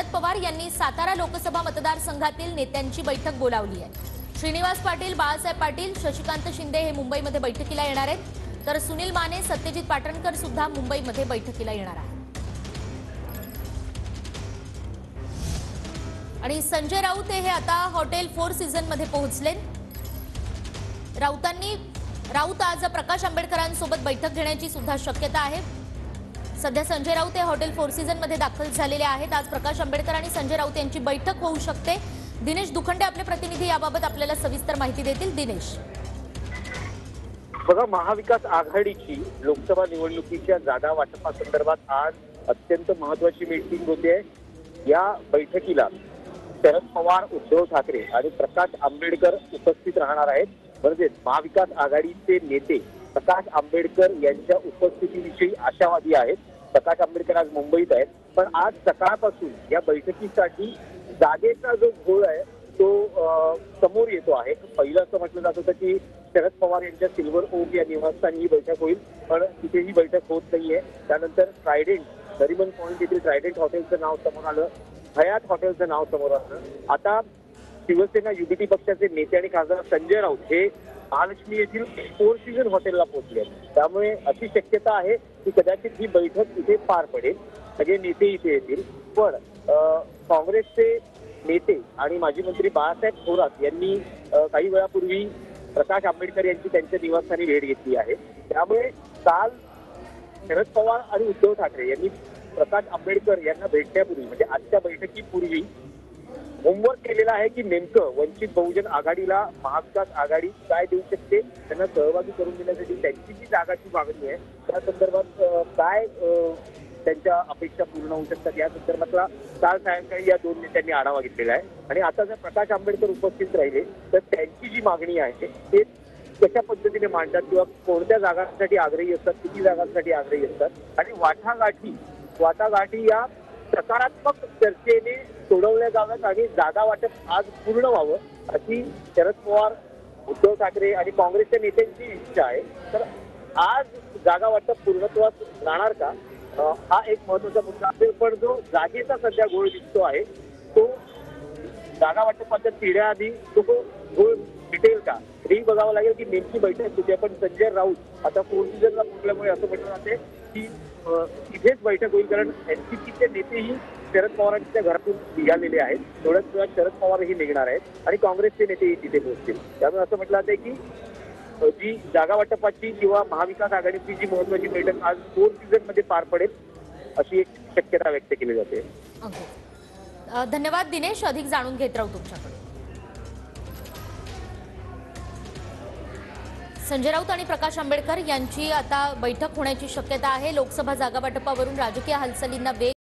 शरद पवार यांनी सातारा लोकसभा मतदारसंघातील नेत्यांची बैठक बोलावली आहे। श्रीनिवास पाटील, बाळासाहेब पाटील, शशिकांत शिंदे हे मुंबईमध्ये बैठकीला येणार आहेत, तर सुनील माने, सत्यजित पाटणकर सुद्धा मुंबईमध्ये बैठकीला येणार आहेत। आणि संजय राऊत हे आता हॉटेल फोर सीझन मध्ये पोहोचले। राऊत आज प्रकाश आंबेडकरांसोबत बैठक घेण्याची सुद्धा शक्यता आहे। सध्या संजय राऊत हे हॉटेल फोर सीझन मध्ये दाखल झालेले आहेत। आज प्रकाश आंबेडकर आणि संजय राऊत यांची बैठक होऊ शकते। दिनेश दुखंडे आपले प्रतिनिधी याबाबत आपल्याला सविस्तर माहिती देतील। दिनेश, बघा, महाविकास आघाडीची लोकसभा निवडणुकीच्या जागा वाटपासंदर्भात आज अत्यंत महत्त्वाची मीटिंग होते। या बैठकीला शरद पवार, उद्धव ठाकरे आणि प्रकाश आंबेडकर उपस्थित राहणार आहेत। म्हणजे महाविकास आघाडीचे नेते प्रकाश आंबेडकर यांच्या उपस्थितीविषयी आशावादी आहेत। प्रकाश आंबेडकर आज मुंबईत आहेत, पण आज सकाळपासून या बैठकीसाठी जागेचा जो घोळ आहे तो समोर येतो आहे। पहिलं असं म्हटलं जात होतं की शरद पवार यांच्या सिल्वर ओक या निवासस्थानी ही बैठक होईल, पण तिथे ही बैठक होत नाहीये। त्यानंतर ट्रायडेंट, नरिमन पॉइंट येथील ट्रायडेंट हॉटेलचं नाव समोर आलं, हयात हॉटेलचं नाव समोर आलं। आता शिवसेना युबीटी पक्षाचे नेते आणि खासदार संजय राऊत हे महालक्ष्मी येथील फोर सीझन हॉटेलला पोहोचले। त्यामुळे अशी शक्यता आहे की कदाचित ही बैठक इथे पार पडेल, सगळे नेते इथे येतील। पण काँग्रेसचे नेते आणि माजी मंत्री बाळासाहेब थोरात यांनी काही वेळापूर्वी प्रकाश आंबेडकर यांची त्यांच्या निवासस्थानी भेट घेतली आहे। त्यामुळे काल शरद पवार आणि उद्धव ठाकरे यांनी प्रकाश आंबेडकर यांना भेटण्यापूर्वी, म्हणजे आजच्या बैठकीपूर्वी होमवर्क केलेला आहे की नेमकं वंचित बहुजन आघाडीला महाविकास आघाडी काय देऊ शकते, त्यांना सहभागी करून देण्यासाठी त्यांची जी जागाची मागणी आहे त्या संदर्भात काय त्यांच्या अपेक्षा पूर्ण होऊ शकतात या संदर्भातला काल सायंकाळी या दोन नेत्यांनी आढावा घेतलेला आहे। आणि आता जर प्रकाश आंबेडकर उपस्थित राहिले तर त्यांची जी मागणी आहे ते कशा पद्धतीने मांडतात किंवा कोणत्या जागांसाठी आग्रही असतात, किती जागांसाठी आग्रही असतात आणि वाटाघाटी या सकारात्मक चर्चेने सोडवल्या जाव्यात आणि जागा वाटप आज पूर्ण व्हावं अशी शरद पवार, उद्धव ठाकरे आणि काँग्रेसच्या नेत्यांची इच्छा आहे। तर आज जागा वाटप पूर्णत्वास राहणार का, हा एक महत्त्वाचा मुद्दा असेल। पण जो जागेचा सध्या घोळ दिसतो आहे तो जागा वाटपाच्या पिढ्याआधी तो घोळ मिटेल का हेही बघावं लागेल की नेमकी बैठक कुठे। पण संजय राऊत आता फोर सीझनला पोहोचल्यामुळे असं म्हटलं जाते की इथेच बैठक होईल, कारण एनसीपीचे नेतेही शरद पवारांच्या घरातून निघालेले आहेत। थोड्याच वेळात शरद पवारही निघणार आहेत आणि काँग्रेसचे नेतेही तिथे पोहोचतील। त्यामुळे असं म्हटलं जाते की जी जागा वाटपाची किंवा महाविकास आघाडीची जी महत्त्वाची बैठक आज फोर सीझन मध्ये पार पडेल अशी एक शक्यता व्यक्त केली जाते। धन्यवाद दिनेश, अधिक जाणून घेत राहू तुमच्याकडे। संजय राऊत आणि प्रकाश आंबेडकर यांची आता बैठक होण्याची शक्यता आहे। लोकसभा जागा वाटपावरून राजकीय हालचालींना वेग